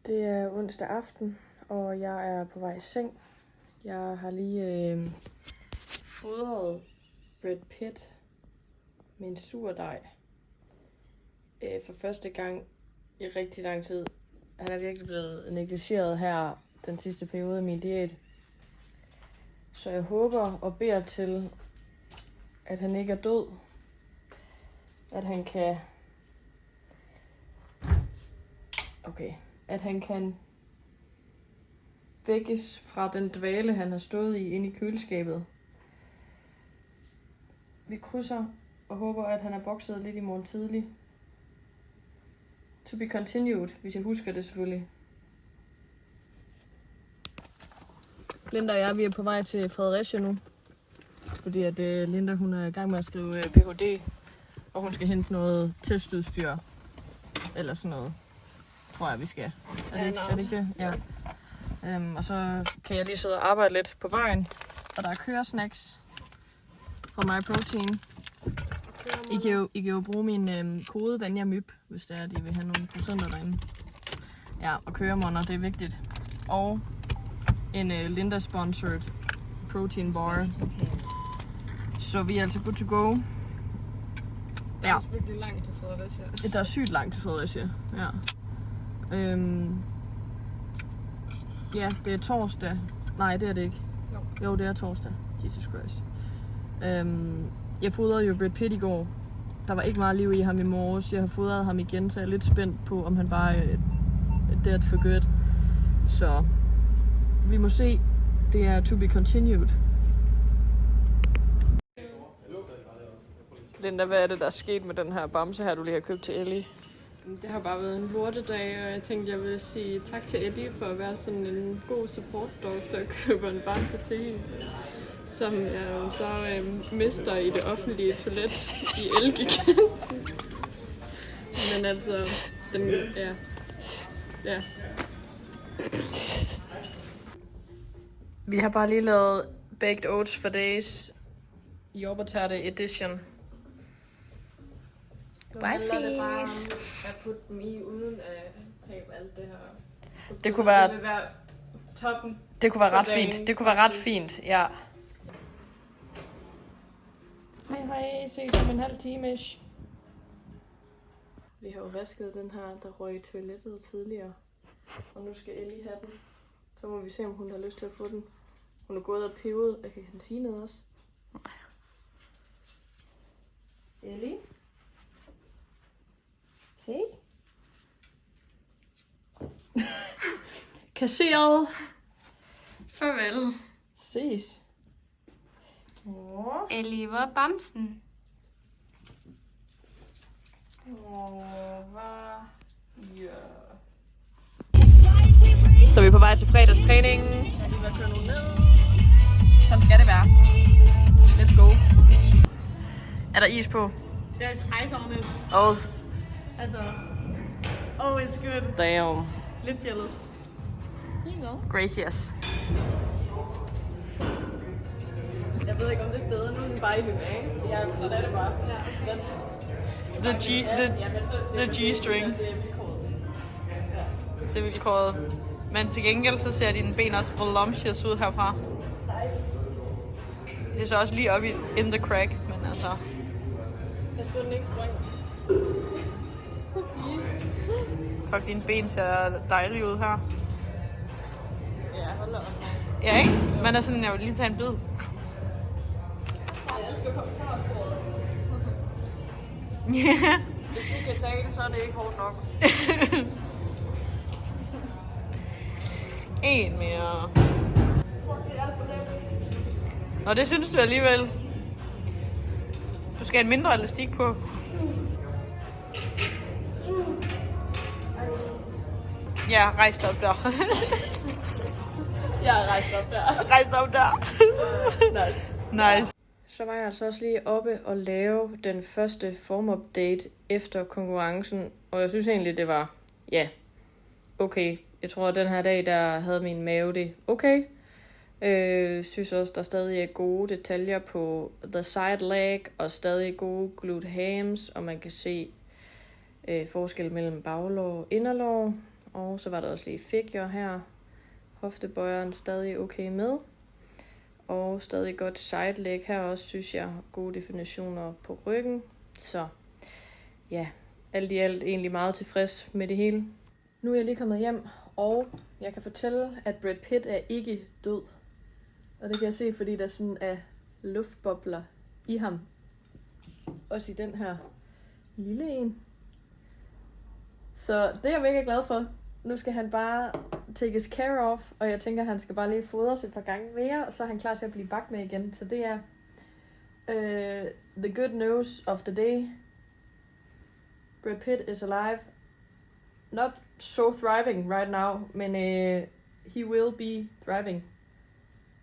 Det er onsdag aften, og jeg er på vej i seng. Jeg har lige fodret Brad Pitt med en surdej for første gang i rigtig lang tid. Han er virkelig blevet negligeret her den sidste periode af min diæt. Så jeg håber og beder til, at han ikke er død. At han kan... At han kan vækkes fra den dvale, han har stået i inde i køleskabet. Vi krydser og håber, at han er vokset lidt i morgen tidlig. To be continued, hvis jeg husker det selvfølgelig. Linda og jeg, vi er på vej til Fredericia nu. Fordi at Linda, hun er i gang med at skrive Ph.D. Og hun skal hente noget testudstyr. Eller sådan noget. Tror jeg, vi skal. Er det ikke det? Ja. Og så kan jeg lige sidde og arbejde lidt på vejen. Og der er køresnacks fra MyProtein. I kan jo bruge min kode VANJAMYB, hvis det er, at I vil have nogle procenter derinde. Ja, og køremånder, det er vigtigt. Og en Linda-sponsored protein bar. Okay. Så vi er altså good to go. Det er også virkelig langt til Fredericia. Det er sygt langt til Fredericia, ja. Ja, det er torsdag. Nej, det er det ikke. Jo, det er torsdag. Jesus Christ. Jeg fodrede jo Brad Pitt i går. Der var ikke meget liv i ham i morges. Jeg har fodret ham igen, så jeg er lidt spændt på, om han bare er dead for good. Så vi må se. Det er to be continued. Linda, hvad er det, der er sket med den her bamse her, du lige har købt til Ellie? Det har bare været en lortedag, og jeg tænkte, jeg vil sige tak til Ellie for at være sådan en god support dog, så jeg køber en bamse til hende, som jeg jo så mister i det offentlige toilet i Elgiganten. Men altså, ja. Vi har bare lige lavet baked oats for days jordbærterte edition. Wifey's. Jeg putter dem i uden at tabe alt det her. Det kunne være, det vil være toppen. Det kunne være ret fint. Det kunne være ret fint, ja. Hej, ses om en halv time. Vi har jo vasket den her, der røg i toilettet tidligere. Og nu skal Ellie have den. Så må vi se, om hun har lyst til at få den. Hun er gået og pevet af kantinen også. Ellie? Se. Kasseret. Farvel. Ses. Ellie, hvor er bamsen? Så er vi på vej til fredagstræning. Jeg har lige været kørt nogen ned. Sådan skal det være. Let's go. Er der is på? There's ice on it. Oh, Altså, oh, it's good. damn. Lidt jealous. You know. Gracious. Jeg ved ikke, om det er bedre nu, end bare i bevægelse. Ja, sådan er det bare. Ja. The G-string. Det er vilkåret. Men til gengæld så ser dine ben også voluptuous ud herfra. Det er så også lige oppe in the crack, men altså... Jeg skulle den ikke springe. Fuck, dine ben ser dejlige ud her. Ja, hold op. Ja, ikke? Man er sådan, jeg vil lige tage en bid. Jeg skal komme til sporet. Hvis du kan tale, så er det ikke hårdt nok. En mere. Fuck, det er alt for nemt. Og det synes du alligevel. Du skal have en mindre elastik på. Ja, rejs dig op der. Jeg har rejst op der. Rejs dig op der. Nice. Nice. Så var jeg altså også lige oppe og lave den første form-update efter konkurrencen. Og jeg synes egentlig, det var, ja, okay. Jeg tror, at den her dag, der havde min mave det okay. Synes også, der stadig er gode detaljer på the side leg, og stadig gode glute hams, og man kan se forskel mellem baglår og inderlår. Og så var der også lige figure her. Hoftebøjeren stadig okay med. Og stadig godt side leg her også, synes jeg. Gode definitioner på ryggen. Så ja, alt i alt egentlig meget tilfreds med det hele. Nu er jeg lige kommet hjem, og jeg kan fortælle, at Brad Pitt er ikke død. Og det kan jeg se, fordi der sådan er luftbobler i ham. Også i den her lille en. Så det er jeg mega glad for. Nu skal han bare takes care of, og jeg tænker, at han skal bare lige fodres et par gange mere, og så er han klar til at blive bagt med igen. Så det er the good news of the day. Brad Pitt is alive. Not so thriving right now, men he will be thriving.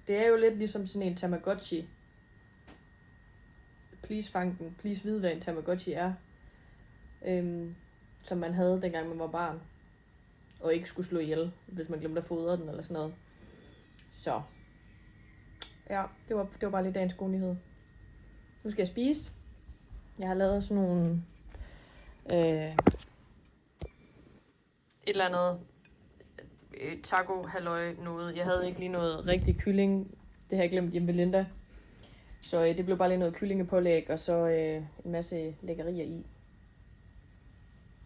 Det er jo lidt ligesom sådan en Tamagotchi. Please fang den. Please vide, hvad en Tamagotchi er. Som man havde, dengang man var barn. Og ikke skulle slå ihjel, hvis man glemte at fodre den eller sådan noget. Så. Ja, det var bare lige dagens gode nyhed. Nu skal jeg spise. Jeg har lavet sådan nogle... et eller andet taco halløj noget. Jeg havde ikke lige noget rigtig kylling. Det har jeg glemt hjemme ved Linda. Så det blev bare lige noget kyllingepålæg, og så en masse lækkerier i.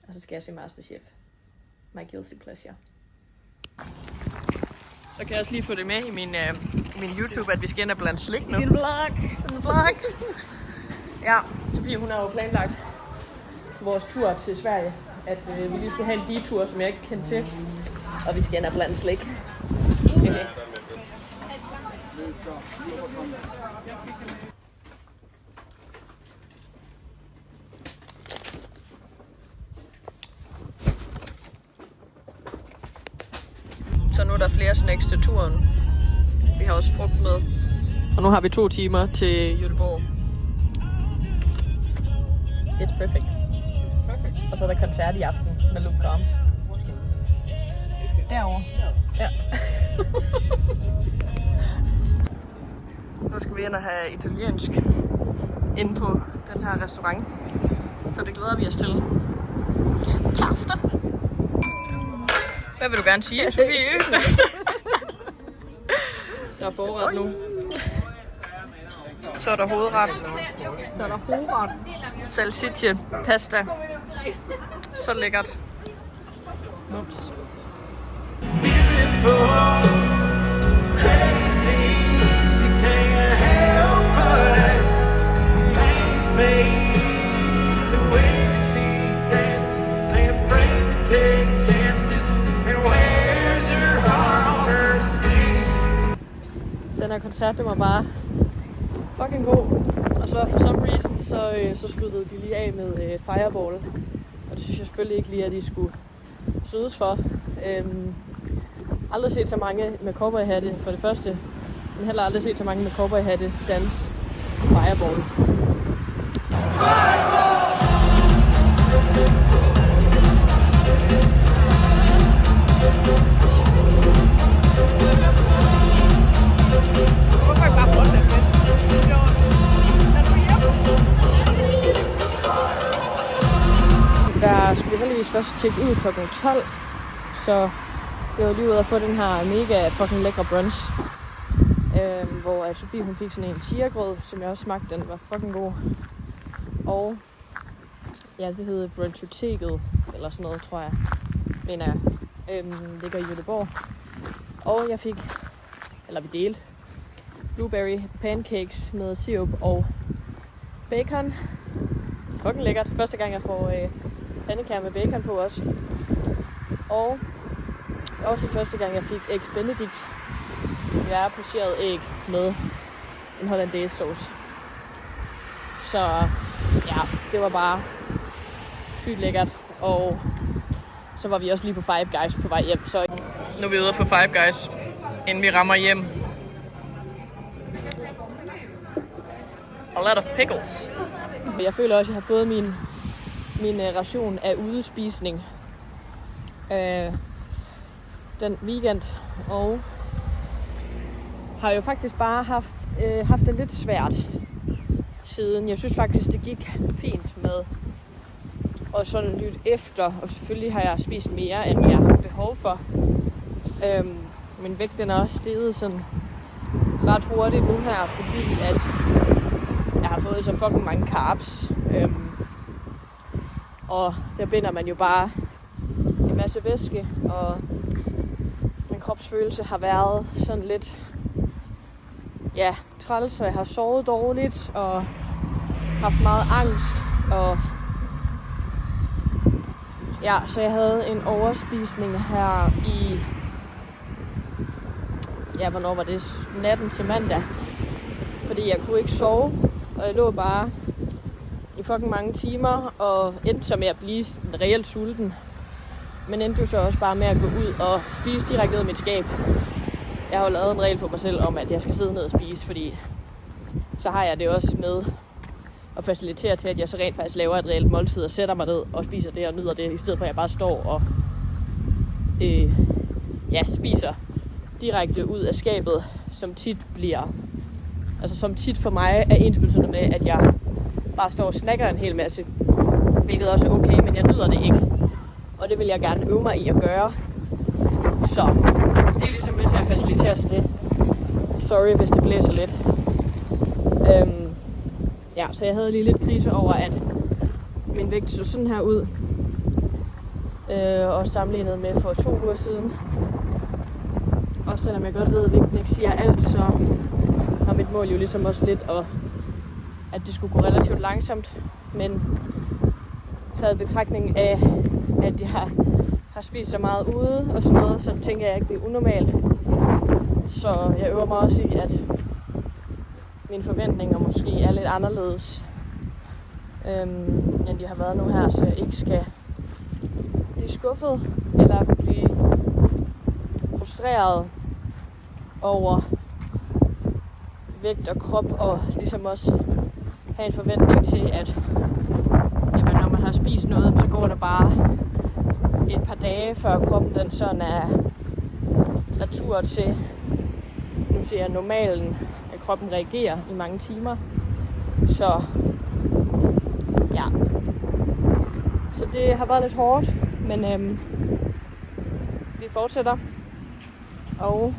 Og så skal jeg se MasterChef. My guilty pleasure. Så kan jeg også lige få det med i min YouTube, at vi skal ind og blande slik nu. Min vlog. Ja, Sofie hun har jo planlagt vores tur til Sverige. At vi lige skulle have en detur, som jeg ikke kendte til. Og vi skal ind og blande slik. Så nu er der flere snacks til turen. Vi har også frugt med. Og nu har vi 2 timer til Göteborg. It's perfect. Og så er der koncert i aften med Luke Combs. Derovre. Ja. Nu skal vi ind og have italiensk inde på den her restaurant. Så det glæder vi os til. Pasta. Hvad vil du gerne sige, Sofie? Der er forret nu. Så er der hovedret. Salsicce, pasta. Så lækkert. Mums. Den her koncert, det var bare fucking god. Og så for some reason, så sluttede de lige af med Fireball. Og det synes jeg selvfølgelig ikke lige, at de skulle sødes for. Aldrig set så mange med cowboyhatte for det første. Men heller aldrig set så mange med cowboyhatte danse til Fireball. Der skulle vi heldigvis først tjekke ud kl. 12, så jeg var lige ude at få den her mega fucking lækre brunch, hvor Sofie hun fik sådan en chia-grød, som jeg også smagte, den var fucking god. Og ja, det hedder Brunchoteket, eller sådan noget, tror jeg, mener jeg, ligger i Göteborg. Og jeg fik, eller vi delte, blueberry pancakes med sirup og bacon. Fucking lækkert. Første gang jeg får pandekager med bacon på også. Og også første gang jeg fik Eggs Benedict. Jeg er pocheret æg med en hollandaise sauce. Så ja, det var bare sygt lækkert. Og så var vi også lige på Five Guys på vej hjem. Så nu er vi ude at få Five Guys, inden vi rammer hjem. A lot of pickles. Jeg føler også, at jeg har fået min ration af udespisning den weekend, og har jo faktisk bare haft det lidt svært siden. Jeg synes faktisk, det gik fint med og sådan lytte efter, og selvfølgelig har jeg spist mere, end jeg har behov for. Min vægt den er også steget sådan ret hurtigt nu her, fordi at jeg har fået så fucking mange carbs. Og der binder man jo bare en masse væske, og min kropsfølelse har været sådan lidt træls, så jeg har sovet dårligt og haft meget angst, og så jeg havde en overspisning her i hvornår var det? Natten til mandag, fordi jeg kunne ikke sove, og jeg lå bare i fucking mange timer, og endte så med at blive reelt sulten. Men endte jo så også bare med at gå ud og spise direkte ud af mit skab. Jeg har jo lavet en regel for mig selv om, at jeg skal sidde ned og spise, fordi så har jeg det også med at facilitere til, at jeg så rent faktisk laver et reelt måltid og sætter mig ned og spiser det og nyder det, i stedet for at jeg bare står og spiser direkte ud af skabet, som tit for mig er ensbetydende med, at jeg bare står og snakker en hel masse, hvilket også er okay, men jeg nyder det ikke. Og det vil jeg gerne øve mig i at gøre. Så det er ligesom med til at facilitere til det. Sorry, hvis det blæser lidt. Så jeg havde lige lidt krise over, at min vægt så sådan her ud. Og sammenlignet med for 2 uger siden. Og selvom jeg godt ved, at vægten ikke siger alt, så har mit mål jo ligesom også lidt, at det skulle gå relativt langsomt. Men taget betragtning af, at jeg har spist så meget ude og sådan noget, så tænker jeg ikke, det er unormalt. Så jeg øver mig også i, at mine forventninger måske er lidt anderledes, end de har været nu her, så jeg ikke skal blive skuffet eller blive frustreret over vægt og krop, og ligesom også have en forventning til, at når man har spist noget, så går der bare et par dage, før kroppen den sådan er retur til, nu siger jeg, normalen, at kroppen reagerer i mange timer. Så så det har været lidt hårdt, men vi fortsætter, og